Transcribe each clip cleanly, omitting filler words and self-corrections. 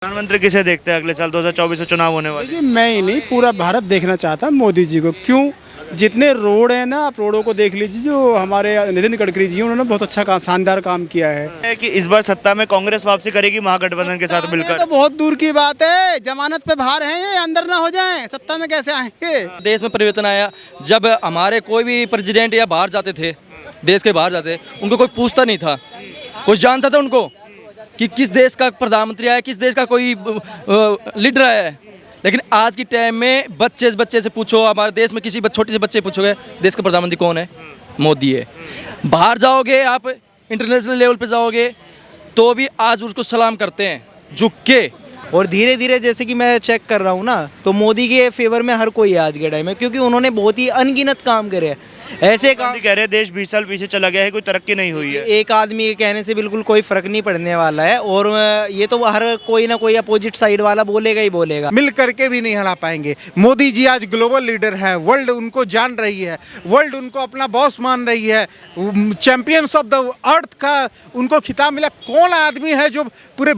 प्रधानमंत्री किसे देखते हैं अगले साल 2024 में चुनाव होने वाले? देखिए, मैं ही नहीं पूरा भारत देखना चाहता मोदी जी को। क्यों? जितने रोड हैं ना, आप रोडों को देख लीजिए। जो हमारे नितिन गडकरी जी हैं, उन्होंने बहुत अच्छा काम, शानदार काम किया है। कि इस बार सत्ता में कांग्रेस वापसी करेगी महागठबंधन के साथ सत्ता में मिलकर? तो बहुत दूर की बात है। जमानत पे बाहर हैं ये, अंदर ना हो जाएं, सत्ता में कैसे आएंगे? देश में परिवर्तन आया जब हमारे कोई भी प्रेसिडेंट या बाहर जाते थे, देश के बाहर जाते, उनको कोई पूछता नहीं था, कोई जानता था उनको कि किस देश का प्रधानमंत्री आया, किस देश का कोई लीडर आया है। लेकिन आज की टाइम में बच्चे से पूछो, हमारे देश में किसी छोटे से बच्चे पूछोगे देश का प्रधानमंत्री कौन है, मोदी है। बाहर जाओगे आप, इंटरनेशनल लेवल पे जाओगे तो भी आज उसको सलाम करते हैं झुक के। और धीरे धीरे जैसे कि मैं चेक कर रहा हूँ ना, तो मोदी के फेवर में हर कोई है आज के टाइम में, क्योंकि उन्होंने बहुत ही अनगिनत काम करे हैं। ऐसे काम कह रहे हैं देश 20 साल पीछे चला गया है, कोई तरक्की नहीं हुई है। एक आदमी के कहने से बिल्कुल कोई फर्क नहीं पड़ने वाला है, और ये तो हर कोई ना कोई अपोजिट साइड वाला बोलेगा ही बोलेगा। मिल करके भी नहीं हरा पाएंगे। मोदी जी आज ग्लोबल लीडर हैं, वर्ल्ड उनको जान रही है, वर्ल्ड उनको अपना बॉस मान रही है, चैंपियंस ऑफ द अर्थ का उनको खिताब मिला। कौन आदमी है जो पूरे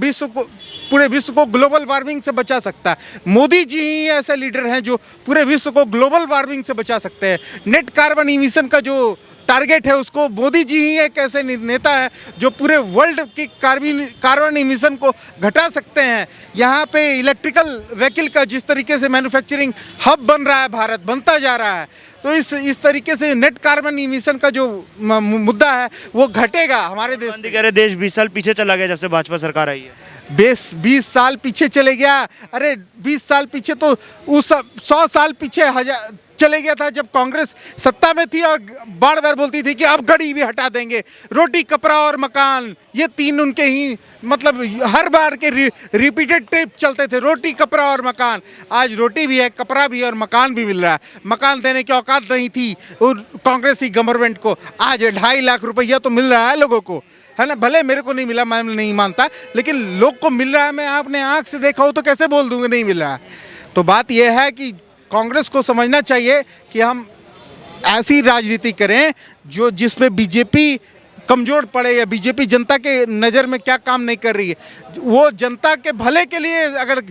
विश्व को ग्लोबल वार्मिंग से बचा सकता है? मोदी जी ही ऐसे लीडर हैं जो पूरे विश्व को ग्लोबल वार्मिंग से बचा सकते हैं। नेट कार्बन इमिशन का जो टारगेट है, उसको मोदी जी ही एक ऐसे नेता है जो पूरे वर्ल्ड की कार्बन इमिशन को घटा सकते हैं। यहाँ पे इलेक्ट्रिकल व्हीकल का जिस तरीके से मैन्युफैक्चरिंग हब बन रहा है, भारत बनता जा रहा है, तो इस तरीके से नेट कार्बन इमिशन का जो मुद्दा है वो घटेगा हमारे देश में। कह रहे देश 20 साल पीछे चला गया जब से भाजपा सरकार आई है। 20 साल पीछे चले गया? अरे 20 साल पीछे तो उस 100 साल पीछे चले गया था जब कांग्रेस सत्ता में थी और बार बार बोलती थी कि अब गरीबी हटा देंगे। रोटी, कपड़ा और मकान, ये तीन उनके ही मतलब हर बार के रिपीटेड ट्रिप चलते थे, रोटी, कपड़ा और मकान। आज रोटी भी है, कपड़ा भी है और मकान भी मिल रहा है। मकान देने की औकात नहीं थी कांग्रेसी गवर्नमेंट को, आज 2.5 लाख रुपया तो मिल रहा है लोगों को, है ना। भले मेरे को नहीं मिला, मैं नहीं मानता, लेकिन लोग को मिल रहा है। मैं आपने आंख से देखा हो तो कैसे बोल दूंगा नहीं मिल रहा है? तो बात यह है कि कांग्रेस को समझना चाहिए कि हम ऐसी राजनीति करें जिसमें बीजेपी कमजोर पड़े, या बीजेपी जनता के नज़र में क्या काम नहीं कर रही है, वो जनता के भले के लिए अगर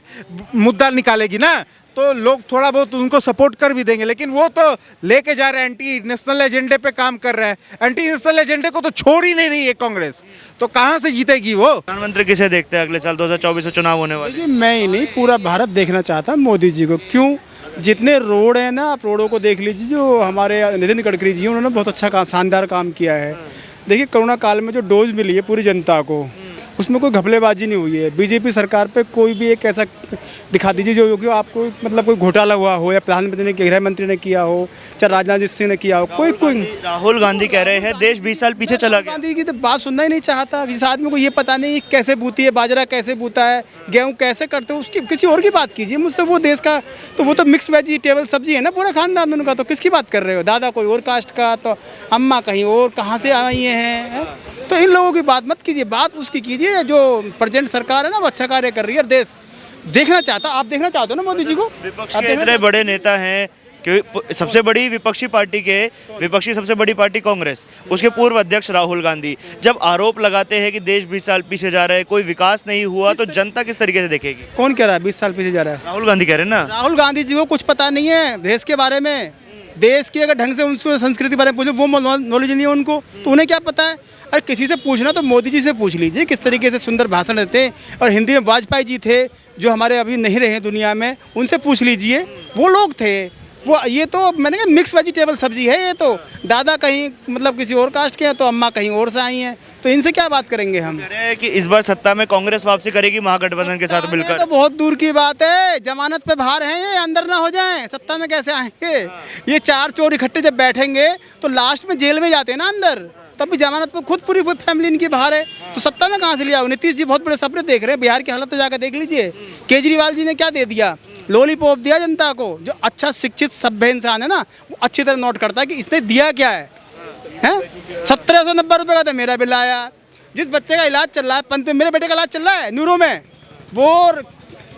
मुद्दा निकालेगी ना, तो लोग थोड़ा बहुत उनको सपोर्ट कर भी देंगे। लेकिन वो तो लेके जा रहे हैं, एंटी नेशनल एजेंडे पे काम कर रहे हैं। एंटी नेशनल एजेंडे को तो छोड़ ही नहीं रही है कांग्रेस, तो कहाँ से जीतेगी वो? प्रधानमंत्री किसे देखते हैं अगले साल 2024 में चुनाव होने वाले? देखिए, मैं ही नहीं पूरा भारत देखना चाहता मोदी जी को। क्यों? जितने रोड हैं ना, आप रोडों को देख लीजिए। जो हमारे नितिन गडकरी जी हैं, उन्होंने बहुत अच्छा काम, शानदार काम किया है। देखिए, कोरोना काल में जो डोज मिली है पूरी जनता को, उसमें कोई घपलेबाजी नहीं हुई है। बीजेपी सरकार पे कोई भी एक ऐसा दिखा दीजिए जो आपको मतलब कोई घोटाला हुआ हो, या प्रधानमंत्री ने, गृह मंत्री ने किया हो, चाहे राजनाथ सिंह ने किया हो, कोई राहुल गांधी कह रहे हैं देश 20 साल पीछे चला गया। गांधी की तो बात सुनना ही नहीं चाहता। इस आदमी को ये पता नहीं कैसे बूती है, बाजरा कैसे बूता है, गेहूँ कैसे करते हो, उसकी किसी और की बात कीजिए मुझसे। वो देश का तो वो तो मिक्स वेजिटेबल सब्जी है ना, पूरा खानदान उनका, तो किसकी बात कर रहे हो? दादा कोई और कास्ट का, तो अम्मा कहीं और, कहाँ से आई हैं? तो इन लोगों की बात मत कीजिए, बात उसकी कीजिए जो प्रेजेंट सरकार है ना, वो अच्छा कार्य कर रही है। देश देखना चाहता, आप देखना चाहते हो ना मोदी जी को? विपक्ष के इतने बड़े नेता हैं कि सबसे बड़ी विपक्षी सबसे बड़ी पार्टी कांग्रेस, उसके पूर्व अध्यक्ष राहुल गांधी जब आरोप लगाते हैं कि देश 20 साल पीछे जा रहा है, कोई विकास नहीं हुआ, तो जनता किस तरीके से देखेगी? कौन कह रहा है 20 साल पीछे जा रहा है? राहुल गांधी कह रहे हैं ना। राहुल गांधी जी को कुछ पता नहीं है देश के बारे में। देश की अगर ढंग से उनसे संस्कृति बारे में पूछो, वो नॉलेज नहीं है उनको, तो उन्हें क्या पता है? अरे किसी से पूछना तो मोदी जी से पूछ लीजिए, किस तरीके से सुंदर भाषण देते हैं। और हिंदी में वाजपेयी जी थे जो हमारे अभी नहीं रहे दुनिया में, उनसे पूछ लीजिए, वो लोग थे। वो ये तो मैंने कहा मिक्स वेजिटेबल सब्जी है ये तो। दादा कहीं मतलब किसी और कास्ट के हैं, तो अम्मा कहीं और से आई हैं, तो इनसे क्या बात करेंगे हम? कह रहे हैं कि इस बार सत्ता में कांग्रेस वापसी करेगी महागठबंधन के साथ मिलकर? तो बहुत दूर की बात है। जमानत पे बाहर हैं ये, अंदर ना हो जाएं, सत्ता में कैसे आएंगे? ये 4 चोर इकट्ठे जब बैठेंगे तो लास्ट में जेल में जाते हैं ना अंदर, तब भी जमानत पर खुद पूरी फैमिली इनकी बाहर है, तो सत्ता में कहाँ से लिया? नीतीश जी बहुत बड़े सपने देख रहे हैं। बिहार की हालत तो जाकर देख लीजिए। केजरीवाल जी ने क्या दे दिया? लॉलीपॉप दिया जनता को। जो अच्छा शिक्षित सभ्य इंसान है ना, वो अच्छी तरह नोट करता है कि इसने दिया क्या है। 1790 रुपये का तो मेरा बिल आया। जिस बच्चे का इलाज चल रहा है, मेरे बेटे का इलाज चल रहा है न्यूरो में, वो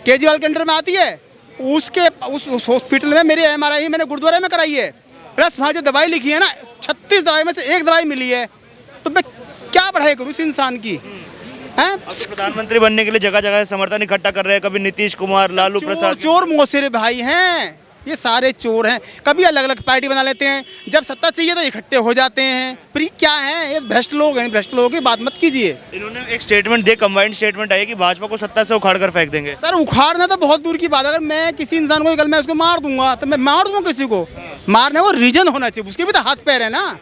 केजरीवाल के अंडर में आती है। उस हॉस्पिटल में मेरी MRI मैंने गुरुद्वारे में कराई है, प्लस वहाँ जो दवाई लिखी है ना, 36 दवाई में से 1 दवाई मिली है। तो मैं क्या पढ़ाई करूँ इस इंसान की? हैं? प्रधानमंत्री बनने के लिए जगह जगह समर्थन इकट्ठा कर रहे हैं, कभी नीतीश कुमार, लालू प्रसाद। चोर मौसेरे भाई हैं, ये सारे चोर हैं। कभी अलग अलग पार्टी बना लेते हैं, जब सत्ता चाहिए तो इकट्ठे हो जाते हैं। फिर ये क्या है, ये भ्रष्ट लोग हैं। भ्रष्ट लोगों की बात मत कीजिए। इन्होंने एक स्टेटमेंट दिया, कंबाइंड स्टेटमेंट आई कि भाजपा को सत्ता से उखाड़ कर फेंक देंगे। सर उखाड़ना तो बहुत दूर की बात है। अगर मैं किसी इंसान को कल मैं उसको मार दूंगा तो मैं मार दूंगा किसी को। मारने को रीजन होना चाहिए, उसके भी तो हाथ पैर है ना।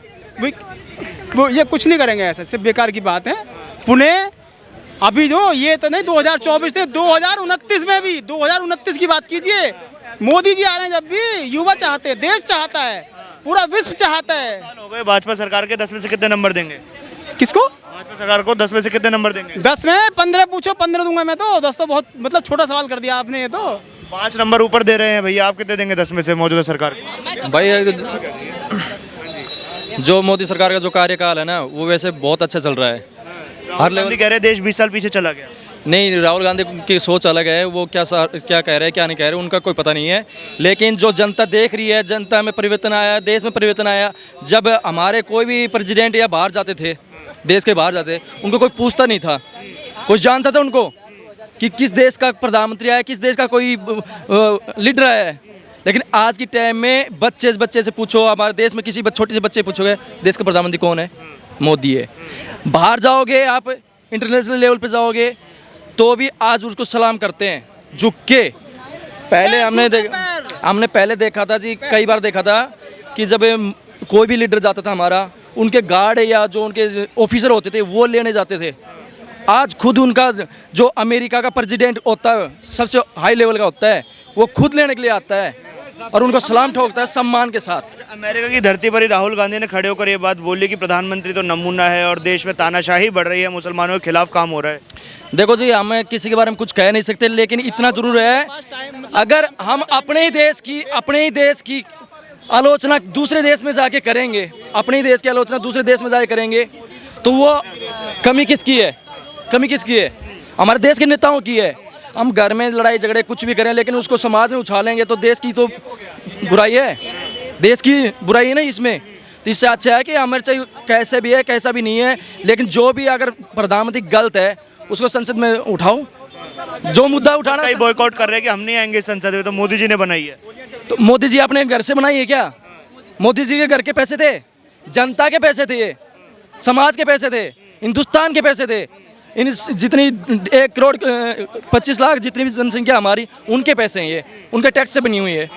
वो ये कुछ नहीं करेंगे, ऐसे सिर्फ बेकार की बात है। पुणे अभी जो ये तो नहीं 2024 से 2029 में भी 2029 की बात कीजिए। मोदी जी आ रहे हैं, जब भी युवा चाहते हैं, देश चाहता है, पूरा विश्व चाहता है। साल हो गए भाजपा सरकार के, 10 में से कितने नंबर देंगे? किसको? भाजपा सरकार को 10 में से कितने नंबर देंगे? 10 में 15 पूछो, 15 दूंगा मैं तो। 10 तो बहुत मतलब छोटा सवाल कर दिया आपने। ये तो 5 नंबर ऊपर दे रहे हैं भैया, आप कितने देंगे 10 में से मौजूदा सरकार को? भाई जो मोदी सरकार का जो कार्यकाल है ना, वो वैसे बहुत अच्छा चल रहा है हर राहुल लेवल। गांधी कह रहे हैं देश 20 साल पीछे चला गया। नहीं, राहुल गांधी की सोच अलग है। वो क्या कह रहे हैं क्या नहीं कह रहे, उनका कोई पता नहीं है। लेकिन जो जनता देख रही है, जनता में परिवर्तन आया, देश में परिवर्तन आया। जब हमारे कोई भी प्रेसिडेंट या बाहर जाते थे, देश के बाहर जाते, उनको कोई पूछता नहीं था, कोई जानता था उनको कि किस देश का प्रधानमंत्री आया, किस देश का कोई लीडर आया है। लेकिन आज की टाइम में बच्चे से पूछो, हमारे देश में किसी छोटे से बच्चे पूछोगे देश का प्रधानमंत्री कौन है, मोदी है। बाहर जाओगे आप, इंटरनेशनल लेवल पे जाओगे तो भी आज उसको सलाम करते हैं झुक के। पहले हमने पहले देखा था जी, कई बार देखा था कि जब कोई भी लीडर जाता था हमारा, उनके गार्ड या जो उनके ऑफिसर होते थे वो लेने जाते थे। आज खुद उनका जो अमेरिका का प्रेसिडेंट होता है, सबसे हाई लेवल का होता है, वो खुद लेने के लिए आता है और उनको सलाम ठोकता है सम्मान के साथ। अमेरिका की धरती पर ही राहुल गांधी ने खड़े होकर ये बात बोली कि प्रधानमंत्री तो नमूना है और देश में तानाशाही बढ़ रही है, मुसलमानों के खिलाफ काम हो रहा है। देखो जी, हम किसी के बारे में कुछ कह नहीं सकते, लेकिन इतना जरूर है, अगर हम अपने ही देश की आलोचना दूसरे देश में जाके करेंगे, अपने ही देश की आलोचना दूसरे देश में जाके करेंगे, तो वो कमी किसकी है? कमी किसकी है? हमारे देश के नेताओं की है। हम घर में लड़ाई झगड़े कुछ भी करें, लेकिन उसको समाज में उछालेंगे तो देश की तो बुराई है, देश की बुराई है ना इसमें। तो इससे अच्छा है कि हमारे चाहे कैसे भी है, कैसा भी नहीं है, लेकिन जो भी अगर प्रधानमंत्री गलत है उसको संसद में उठाओ, जो मुद्दा उठाना। कई बॉयकॉट कर रहे हैं कि हम नहीं आएंगे संसद में, तो मोदी जी ने बनाई है। तो मोदी जी अपने घर से बनाई है क्या? मोदी जी के घर के पैसे थे, जनता के पैसे थे, ये समाज के पैसे थे, हिंदुस्तान के पैसे थे। इन जितनी 1 करोड़ 25 लाख जितनी भी जनसंख्या हमारी, उनके पैसे हैं ये, उनके टैक्स से बनी हुई है।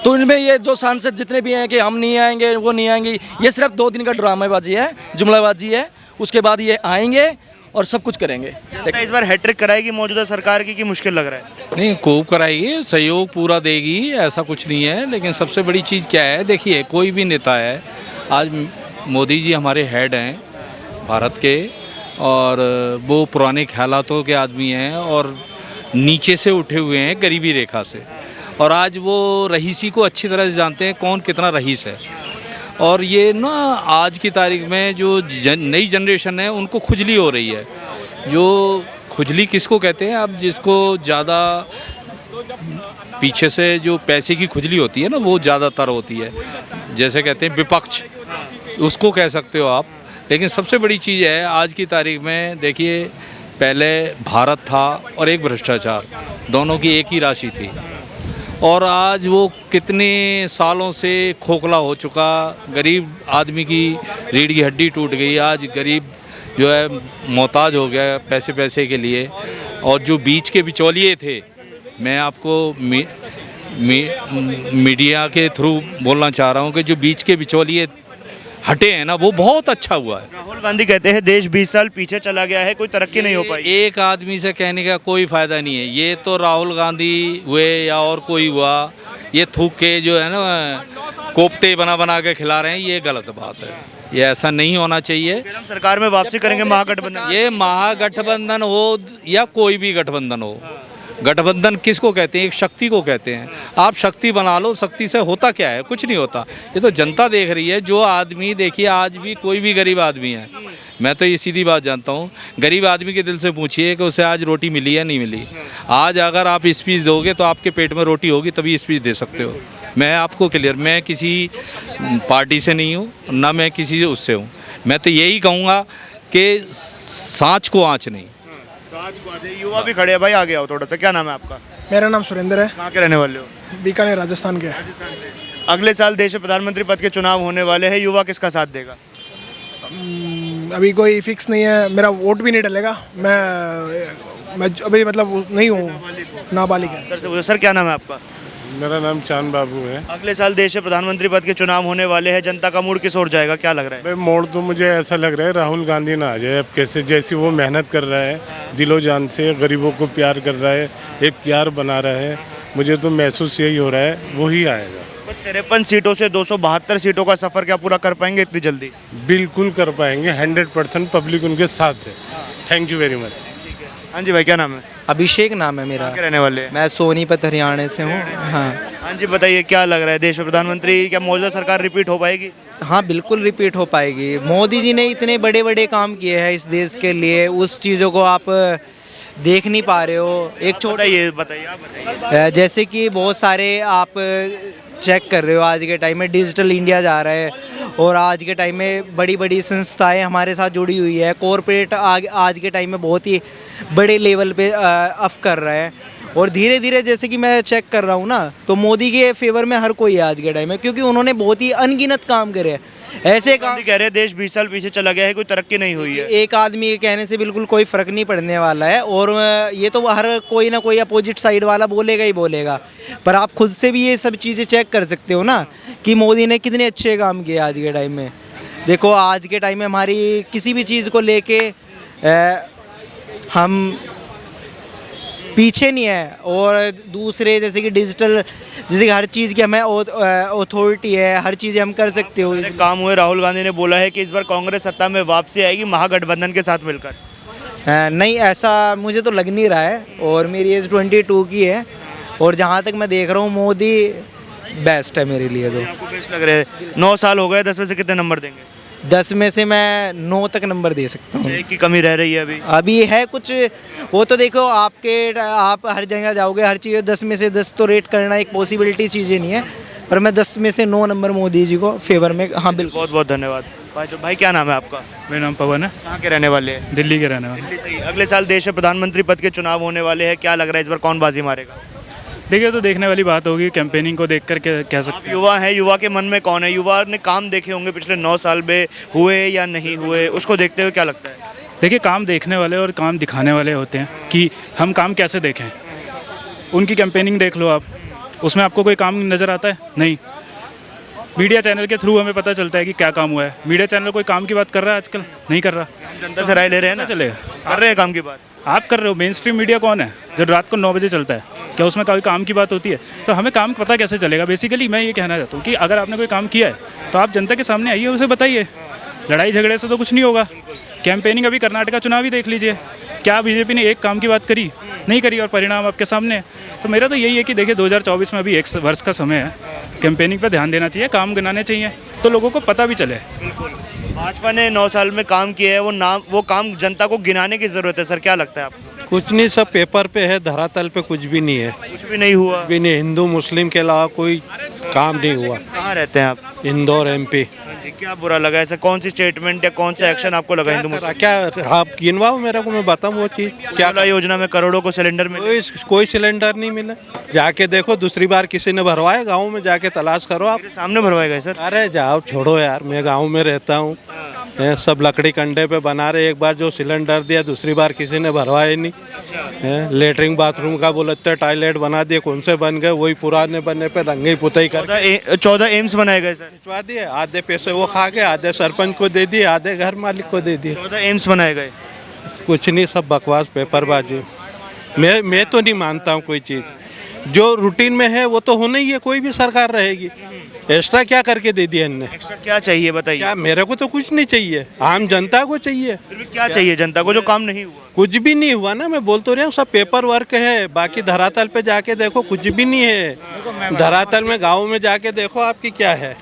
तो इनमें ये जो सांसद जितने भी हैं कि हम नहीं आएंगे, वो नहीं आएंगे, ये सिर्फ 2 दिन का ड्रामेबाजी है, जुमलाबाजी है। उसके बाद ये आएंगे और सब कुछ करेंगे। जनता इस बार हैट्रिक कराएगी मौजूदा सरकार की, कि मुश्किल लग रहा है? नहीं, खूब कराएगी, सहयोग पूरा देगी, ऐसा कुछ नहीं है। लेकिन सबसे बड़ी चीज़ क्या है, देखिए कोई भी नेता है, आज मोदी जी हमारे हेड हैं भारत के, और वो पुराने ख्यालातों के आदमी हैं और नीचे से उठे हुए हैं, गरीबी रेखा से। और आज वो रईसी को अच्छी तरह से जानते हैं, कौन कितना रईस है। और ये ना आज की तारीख में जो नई जनरेशन है, उनको खुजली हो रही है। जो खुजली किसको कहते हैं? अब जिसको ज़्यादा पीछे से जो पैसे की खुजली होती है ना, वो ज़्यादातर होती है, जैसे कहते हैं विपक्ष, उसको कह सकते हो आप। लेकिन सबसे बड़ी चीज़ है आज की तारीख में, देखिए पहले भारत था और एक भ्रष्टाचार, दोनों की एक ही राशि थी। और आज वो कितने सालों से खोखला हो चुका, गरीब आदमी की रीढ़ की हड्डी टूट गई। आज गरीब जो है मोहताज हो गया पैसे के लिए। और जो बीच के बिचौलिए थे, मैं आपको मीडिया के थ्रू बोलना चाह रहा हूँ कि जो बीच के बिचौलिए हटे हैं ना, वो बहुत अच्छा हुआ है। राहुल गांधी कहते हैं देश 20 साल पीछे चला गया है, कोई तरक्की नहीं हो पाई। एक आदमी से कहने का कोई फ़ायदा नहीं है। ये तो राहुल गांधी हुए या और कोई हुआ, ये थूक के जो है ना कोफ्ते बना के खिला रहे हैं, ये गलत बात है। ये ऐसा नहीं होना चाहिए। फिर हम सरकार में वापसी करेंगे महागठबंधन। ये महागठबंधन हो या कोई भी गठबंधन हो, गठबंधन किसको कहते हैं? एक शक्ति को कहते हैं। आप शक्ति बना लो, शक्ति से होता क्या है? कुछ नहीं होता। ये तो जनता देख रही है। जो आदमी देखिए, आज भी कोई भी गरीब आदमी है, मैं तो ये सीधी बात जानता हूँ, गरीब आदमी के दिल से पूछिए कि उसे आज रोटी मिली या नहीं मिली। आज अगर आप स्पीच दोगे तो आपके पेट में रोटी होगी, तभी स्पीच दे सकते हो। मैं आपको क्लियर, मैं किसी पार्टी से नहीं हूँ, ना मैं किसी उससे हूँ। मैं तो यही कहूँगा कि सांच को आँच नहीं, कांच को आधे युवा भी खड़े हैं भाई, आगे आओ थोड़ा सा। क्या नाम है आपका? मेरा नाम सुरेंद्र है, कहाँ के रहने वाले हो? बीकानेर राजस्थान के। अगले साल देश में प्रधानमंत्री पद के चुनाव होने वाले हैं, युवा किसका साथ देगा? अभी कोई फिक्स नहीं है, मेरा वोट भी नहीं डलेगा। मैं अभी मतलब नहीं हूँ, नाबालिग है। सर से पूछो, सर क्या नाम है आपका? मेरा नाम चांद बाबू है। अगले साल देश में प्रधानमंत्री पद के चुनाव होने वाले हैं, जनता का मूड किस ओर जाएगा, क्या लग रहा है? भाई मोड़ तो मुझे ऐसा लग रहा है राहुल गांधी ना आ जाए अब, कैसे जैसी वो मेहनत कर रहा है, दिलो जान से गरीबों को प्यार कर रहा है, एक प्यार बना रहा है, मुझे तो महसूस यही हो रहा है वही आएगा। 53 सीटों से 272 सीटों का सफर क्या पूरा कर पाएंगे इतनी जल्दी? बिल्कुल कर पाएंगे, 100% पब्लिक उनके साथ है। Thank you very much. हाँ जी भाई, क्या नाम है? अभिषेक नाम है मेरा। क्या रहने वाले हैं? मैं सोनीपत हरियाणा से हूँ। हाँ हाँ जी बताइए, क्या लग रहा है देश में प्रधानमंत्री, क्या मौजूदा सरकार रिपीट हो पाएगी? हाँ बिल्कुल रिपीट हो पाएगी। मोदी जी ने इतने बड़े बड़े काम किए हैं इस देश के लिए, उस चीज़ों को आप देख नहीं पा रहे हो। एक छोटा बताइए बताइए, आप बताइए। जैसे कि बहुत सारे आप चेक कर रहे हो, आज के टाइम में डिजिटल इंडिया जा रहा है और आज के टाइम में बड़ी बड़ी संस्थाएं हमारे साथ जुड़ी हुई है। कॉरपोरेट आज के टाइम में बहुत ही बड़े लेवल पे अप कर रहा है और धीरे धीरे जैसे कि मैं चेक कर रहा हूँ ना, तो मोदी के फेवर में हर कोई है आज के टाइम में, क्योंकि उन्होंने बहुत ही अनगिनत काम करे हैं। ऐसे काम कह रहे हैं देश 20 साल पीछे चला गया है, कोई तरक्की नहीं हुई है। एक आदमी के कहने से बिल्कुल कोई फर्क नहीं पड़ने वाला है और ये तो हर कोई ना कोई अपोजिट साइड वाला बोलेगा ही बोलेगा, पर आप खुद से भी ये सब चीज़ें चेक कर सकते हो ना कि मोदी ने कितने अच्छे काम किए आज के टाइम में। देखो आज के टाइम में हमारी किसी भी चीज़ को लेके हम पीछे नहीं है और दूसरे जैसे कि डिजिटल, जैसे कि हर चीज़ की हमें अथॉरिटी है, हर चीज़ें हम कर सकते हो। काम हुए, राहुल गांधी ने बोला है कि इस बार कांग्रेस सत्ता में वापसी आएगी महागठबंधन के साथ मिलकर। नहीं ऐसा मुझे तो लग नहीं रहा है और मेरी एज 22 की है और जहाँ तक मैं देख रहा हूँ मोदी बेस्ट है मेरे लिए। तो आपको बेस्ट लग रहे हैं? 9 साल हो गए, 10 में से कितने नंबर देंगे? 10 में से मैं 9 तक नंबर दे सकता हूँ। एक की कमी रह रही है अभी। अभी है कुछ, वो तो देखो आप हर जगह जाओगे, हर चीज़ 10 में से 10 तो रेट करना एक पॉसिबिलिटी चीज़ें नहीं है, पर मैं 10 में से 9 नंबर मोदी जी को फेवर में। हाँ बिल्कुल। बहुत बहुत धन्यवाद भाई। क्या नाम है आपका? मेरा नाम पवन है, कहाँ के रहने वाले हैं? दिल्ली के रहने वाला। दिल्ली से ही। अगले साल देश में प्रधानमंत्री पद के चुनाव होने वाले हैं, क्या लग रहा है इस बार कौन बाजी मारेगा? देखिए तो देखने वाली बात होगी, कैंपेनिंग को देख कर कह सकते आप युवा हैं, युवा के मन में कौन है? युवा ने काम देखे होंगे पिछले 9 साल में, हुए या नहीं हुए, उसको देखते हुए क्या लगता है? देखिए काम देखने वाले और काम दिखाने वाले होते हैं कि हम काम कैसे देखें। उनकी कैंपेनिंग देख लो आप, उसमें आपको कोई काम नज़र आता है? नहीं। मीडिया चैनल के थ्रू हमें पता चलता है कि क्या काम हुआ है। मीडिया चैनल कोई काम की बात कर रहा है आजकल? नहीं कर रहा। जनता से राय ले रहे हैं ना, चलेगा कर रहे हैं काम की बात। आप कर रहे हो। मेन स्ट्रीम मीडिया कौन है जो रात को 9 बजे चलता है? क्या उसमें कोई काम की बात होती है? तो हमें काम पता कैसे चलेगा? बेसिकली मैं ये कहना चाहता हूँ कि अगर आपने कोई काम किया है तो आप जनता के सामने आइए, उसे बताइए। लड़ाई झगड़े से तो कुछ नहीं होगा। कैंपेनिंग अभी कर्नाटका चुनाव ही देख लीजिए, क्या बीजेपी ने एक काम की बात करी? नहीं करी और परिणाम आपके सामने है। तो मेरा तो यही है कि देखिए 2024 में अभी 1 वर्ष का समय है, कैंपेनिंग पर ध्यान देना चाहिए, काम गिनाने चाहिए तो लोगों को पता भी चले। भाजपा ने 9 साल में काम किया है, वो काम जनता को गिनाने की जरूरत है। सर क्या लगता है आपको? कुछ नहीं, सब पेपर पे है, धरातल पे कुछ भी नहीं है। कुछ भी नहीं हुआ? भी नहीं, हिंदू मुस्लिम के अलावा कोई काम नहीं हुआ। कहाँ रहते हैं आप? इंदौर MP। क्या बुरा लगा? ऐसा कौन सी स्टेटमेंट या कौन सा एक्शन आपको लगा हिंदू मुस्लिम? क्या आप गिनवाओ मेरे को, मैं बताऊँ वो चीज़ क्या। उज्ज्वला योजना में करोड़ों को सिलेंडर मिले, कोई सिलेंडर नहीं मिला। जाके देखो, दूसरी बार किसी ने भरवाया, गाँव में जाके तलाश करो आप। मेरे सामने भरवाए गए सर। अरे जाओ छोड़ो यार, मैं गाँव में रहता हूँ, सब लकड़ी कंडे पे बना रहे। एक बार जो सिलेंडर दिया, दूसरी बार किसी ने भरवाया नहीं। लेटरिन बाथरूम का बोलते टॉयलेट बना दिए, कौन से बन गए? वही पुराने बनने पे रंगाई पुताई कर 14 एम्स बनाए गए सर। भिजवा दिए, आधे पैसे वो खा गए, आधे सरपंच को दे दिए, आधे घर मालिक को दे दिए। 14 एम्स बनाए गए। कुछ नहीं, सब बकवास, पेपरबाजी। मैं तो नहीं मानता हूँ कोई चीज़ जो रूटीन में है वो तो होना ही है, कोई भी सरकार रहेगी। एक्स्ट्रा क्या करके दे दिया इनने? एक्स्ट्रा क्या चाहिए बताइए? क्या, मेरे को तो कुछ नहीं चाहिए, आम जनता को चाहिए। फिर भी क्या चाहिए जनता को जो काम नहीं हुआ? कुछ भी नहीं हुआ ना, मैं बोल तो रहा हूँ, सब पेपर वर्क है। बाकी धरातल पे जाके देखो, कुछ भी नहीं है। धरातल में गाँव में जाके देखो आपकी क्या है।